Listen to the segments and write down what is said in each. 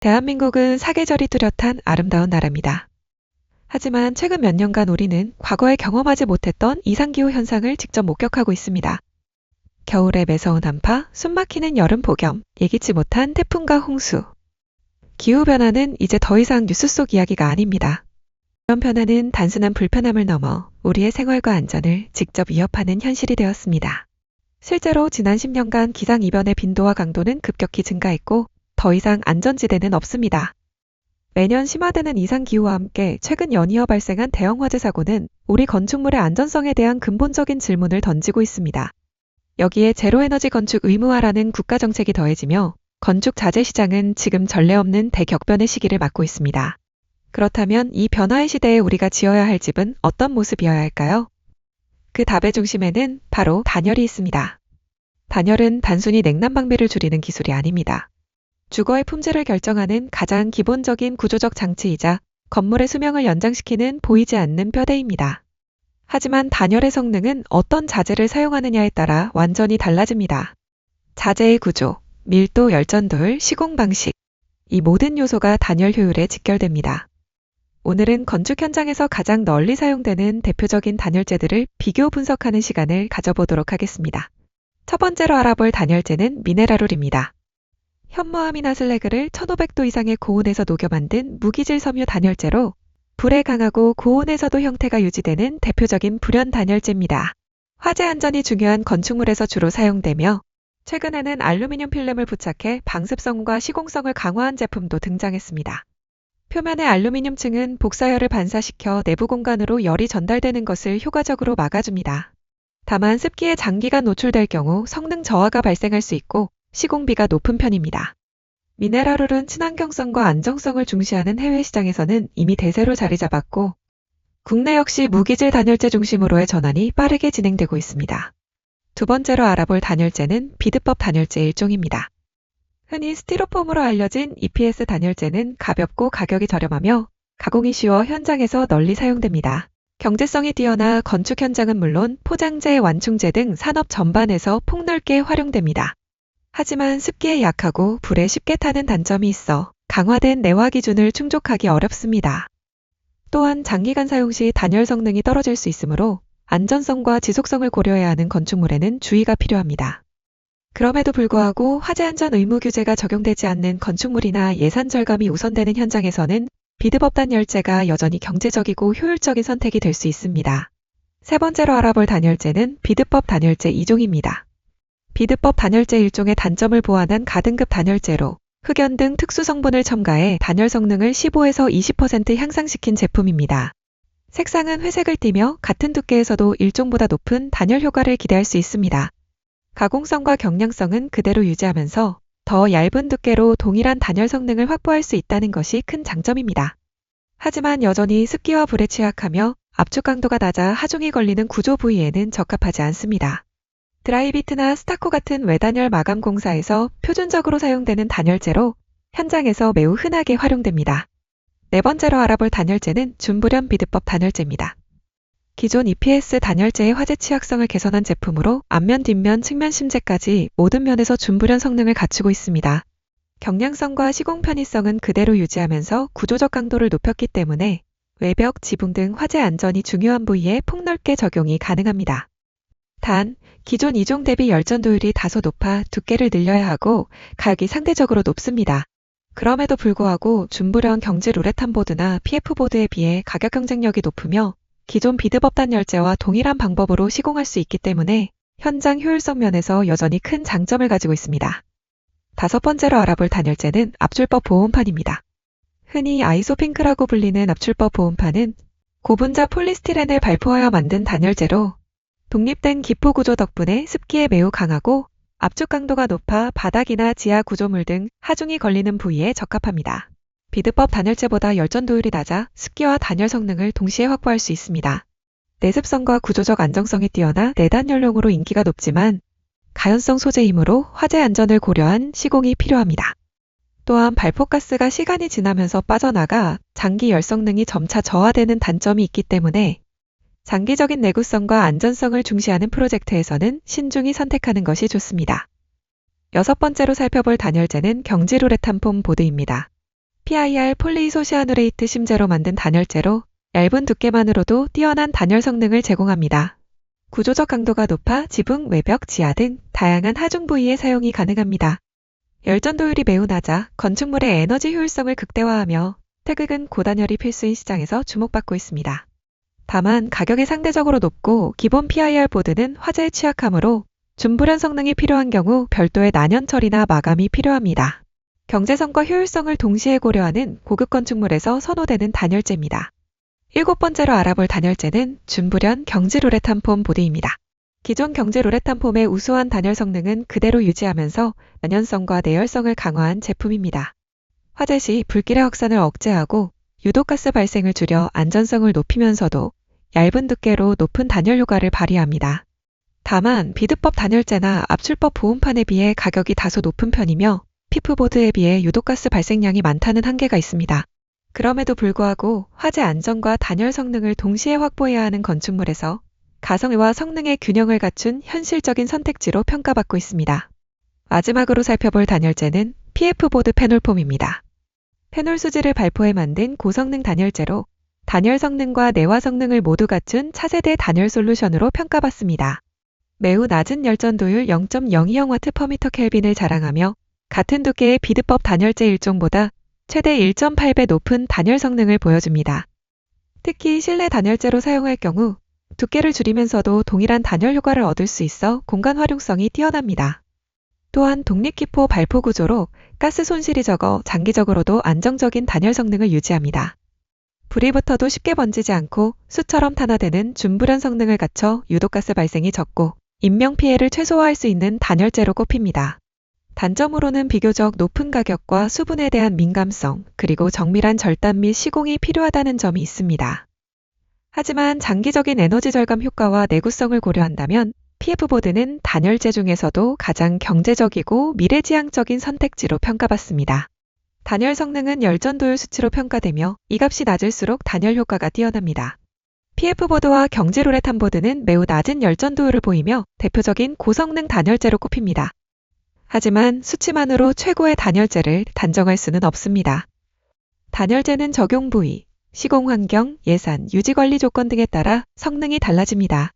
대한민국은 사계절이 뚜렷한 아름다운 나라입니다. 하지만 최근 몇 년간 우리는 과거에 경험하지 못했던 이상기후 현상을 직접 목격하고 있습니다. 겨울에 매서운 한파, 숨막히는 여름 폭염, 예기치 못한 태풍과 홍수. 기후변화는 이제 더 이상 뉴스 속 이야기가 아닙니다. 이런 변화는 단순한 불편함을 넘어 우리의 생활과 안전을 직접 위협하는 현실이 되었습니다. 실제로 지난 10년간 기상이변의 빈도와 강도는 급격히 증가했고 더 이상 안전지대는 없습니다. 매년 심화되는 이상기후와 함께 최근 연이어 발생한 대형 화재 사고는 우리 건축물의 안전성에 대한 근본적인 질문을 던지고 있습니다. 여기에 제로에너지 건축 의무화라는 국가정책이 더해지며 건축 자재 시장은 지금 전례 없는 대격변의 시기를 맞고 있습니다. 그렇다면 이 변화의 시대에 우리가 지어야 할 집은 어떤 모습이어야 할까요? 그 답의 중심에는 바로 단열이 있습니다. 단열은 단순히 냉난방비를 줄이는 기술이 아닙니다. 주거의 품질을 결정하는 가장 기본적인 구조적 장치이자 건물의 수명을 연장시키는 보이지 않는 뼈대입니다. 하지만 단열의 성능은 어떤 자재를 사용하느냐에 따라 완전히 달라집니다. 자재의 구조, 밀도, 열전도율, 시공 방식, 이 모든 요소가 단열 효율에 직결됩니다. 오늘은 건축 현장에서 가장 널리 사용되는 대표적인 단열재들을 비교 분석하는 시간을 가져보도록 하겠습니다. 첫 번째로 알아볼 단열재는 미네랄울입니다. 현무암이나 슬래그를 1500도 이상의 고온에서 녹여 만든 무기질 섬유 단열재로 불에 강하고 고온에서도 형태가 유지되는 대표적인 불연 단열재입니다. 화재 안전이 중요한 건축물에서 주로 사용되며 최근에는 알루미늄 필름을 부착해 방습성과 시공성을 강화한 제품도 등장했습니다. 표면의 알루미늄층은 복사열을 반사시켜 내부 공간으로 열이 전달되는 것을 효과적으로 막아줍니다. 다만 습기에 장기간 노출될 경우 성능 저하가 발생할 수 있고 시공비가 높은 편입니다. 미네랄울은 친환경성과 안정성을 중시하는 해외 시장에서는 이미 대세로 자리 잡았고 국내 역시 무기질 단열재 중심으로의 전환이 빠르게 진행되고 있습니다. 두 번째로 알아볼 단열재는 비드법 단열재 일종입니다. 흔히 스티로폼으로 알려진 EPS 단열재는 가볍고 가격이 저렴하며 가공이 쉬워 현장에서 널리 사용됩니다. 경제성이 뛰어나 건축 현장은 물론 포장재, 완충재 등 산업 전반에서 폭넓게 활용됩니다. 하지만 습기에 약하고 불에 쉽게 타는 단점이 있어 강화된 내화 기준을 충족하기 어렵습니다. 또한 장기간 사용 시 단열 성능이 떨어질 수 있으므로 안전성과 지속성을 고려해야 하는 건축물에는 주의가 필요합니다. 그럼에도 불구하고 화재 안전 의무 규제가 적용되지 않는 건축물이나 예산 절감이 우선되는 현장에서는 비드법 단열재가 여전히 경제적이고 효율적인 선택이 될 수 있습니다. 세 번째로 알아볼 단열재는 비드법 단열재 2종입니다. 비드법 단열재 일종의 단점을 보완한 가등급 단열재로 흑연 등 특수 성분을 첨가해 단열 성능을 15에서 20% 향상시킨 제품입니다. 색상은 회색을 띠며 같은 두께에서도 일종보다 높은 단열 효과를 기대할 수 있습니다. 가공성과 경량성은 그대로 유지하면서 더 얇은 두께로 동일한 단열 성능을 확보할 수 있다는 것이 큰 장점입니다. 하지만 여전히 습기와 불에 취약하며 압축 강도가 낮아 하중이 걸리는 구조 부위에는 적합하지 않습니다. 드라이비트나 스타코 같은 외단열 마감 공사에서 표준적으로 사용되는 단열재로 현장에서 매우 흔하게 활용됩니다. 네 번째로 알아볼 단열재는 준불연 비드법 단열재입니다. 기존 EPS 단열재의 화재 취약성을 개선한 제품으로 앞면, 뒷면, 측면 심재까지 모든 면에서 준불연 성능을 갖추고 있습니다. 경량성과 시공 편의성은 그대로 유지하면서 구조적 강도를 높였기 때문에 외벽, 지붕 등 화재 안전이 중요한 부위에 폭넓게 적용이 가능합니다. 단, 기존 2종 대비 열전도율이 다소 높아 두께를 늘려야 하고 가격이 상대적으로 높습니다. 그럼에도 불구하고 준불연 경질 우레탄 보드나 PF 보드에 비해 가격 경쟁력이 높으며 기존 비드법 단열재와 동일한 방법으로 시공할 수 있기 때문에 현장 효율성 면에서 여전히 큰 장점을 가지고 있습니다. 다섯 번째로 알아볼 단열재는 압출법 보온판입니다. 흔히 아이소핑크라고 불리는 압출법 보온판은 고분자 폴리스티렌을 발포하여 만든 단열재로 독립된 기포 구조 덕분에 습기에 매우 강하고 압축 강도가 높아 바닥이나 지하 구조물 등 하중이 걸리는 부위에 적합합니다. 비드법 단열재보다 열전도율이 낮아 습기와 단열 성능을 동시에 확보할 수 있습니다. 내습성과 구조적 안정성이 뛰어나 내단열용으로 인기가 높지만 가연성 소재이므로 화재 안전을 고려한 시공이 필요합니다. 또한 발포가스가 시간이 지나면서 빠져나가 장기 열 성능이 점차 저하되는 단점이 있기 때문에 장기적인 내구성과 안전성을 중시하는 프로젝트에서는 신중히 선택하는 것이 좋습니다. 여섯 번째로 살펴볼 단열재는 경질 우레탄 폼 보드입니다. PIR 폴리이소시아누레이트 심제로 만든 단열재로 얇은 두께만으로도 뛰어난 단열 성능을 제공합니다. 구조적 강도가 높아 지붕, 외벽, 지하 등 다양한 하중 부위에 사용이 가능합니다. 열전도율이 매우 낮아 건축물의 에너지 효율성을 극대화하며 태극은 고단열이 필수인 시장에서 주목받고 있습니다. 다만 가격이 상대적으로 높고 기본 PIR 보드는 화재에 취약하므로 준불연 성능이 필요한 경우 별도의 난연 처리나 마감이 필요합니다. 경제성과 효율성을 동시에 고려하는 고급 건축물에서 선호되는 단열재입니다. 7번째로 알아볼 단열재는 준불연 경질 우레탄 폼 보드입니다. 기존 경질 우레탄 폼의 우수한 단열 성능은 그대로 유지하면서 난연성과 내열성을 강화한 제품입니다. 화재 시 불길의 확산을 억제하고 유독가스 발생을 줄여 안전성을 높이면서도 얇은 두께로 높은 단열 효과를 발휘합니다. 다만 비드법 단열재나 압출법 보온판에 비해 가격이 다소 높은 편이며 피프보드에 비해 유독가스 발생량이 많다는 한계가 있습니다. 그럼에도 불구하고 화재 안전과 단열 성능을 동시에 확보해야 하는 건축물에서 가성비와 성능의 균형을 갖춘 현실적인 선택지로 평가받고 있습니다. 마지막으로 살펴볼 단열재는 PF보드 페놀폼입니다. 페놀 수지를 발포해 만든 고성능 단열재로 단열 성능과 내화 성능을 모두 갖춘 차세대 단열 솔루션으로 평가받습니다. 매우 낮은 열전도율 0.02W 퍼미터 켈빈을 자랑하며 같은 두께의 비드법 단열재 일종보다 최대 1.8배 높은 단열 성능을 보여줍니다. 특히 실내 단열재로 사용할 경우 두께를 줄이면서도 동일한 단열 효과를 얻을 수 있어 공간 활용성이 뛰어납니다. 또한 독립기포 발포 구조로 가스 손실이 적어 장기적으로도 안정적인 단열 성능을 유지합니다. 불이 붙어도 쉽게 번지지 않고 수처럼 탄화되는 준불연 성능을 갖춰 유독가스 발생이 적고 인명피해를 최소화할 수 있는 단열재로 꼽힙니다. 단점으로는 비교적 높은 가격과 수분에 대한 민감성, 그리고 정밀한 절단 및 시공이 필요하다는 점이 있습니다. 하지만 장기적인 에너지 절감 효과와 내구성을 고려한다면 PF보드는 단열재 중에서도 가장 경제적이고 미래지향적인 선택지로 평가받습니다. 단열 성능은 열전도율 수치로 평가되며 이 값이 낮을수록 단열 효과가 뛰어납니다. PF보드와 경질우레탄 보드는 매우 낮은 열전도율을 보이며 대표적인 고성능 단열재로 꼽힙니다. 하지만 수치만으로 최고의 단열재를 단정할 수는 없습니다. 단열재는 적용 부위, 시공 환경, 예산, 유지 관리 조건 등에 따라 성능이 달라집니다.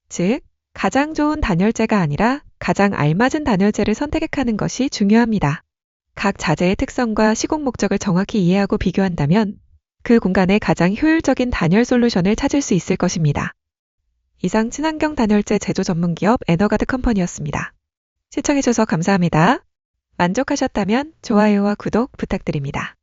즉, 가장 좋은 단열재가 아니라 가장 알맞은 단열재를 선택하는 것이 중요합니다. 각 자재의 특성과 시공 목적을 정확히 이해하고 비교한다면 그 공간에 가장 효율적인 단열 솔루션을 찾을 수 있을 것입니다. 이상 친환경 단열재 제조 전문기업 에너가드 컴퍼니였습니다. 시청해주셔서 감사합니다. 만족하셨다면 좋아요와 구독 부탁드립니다.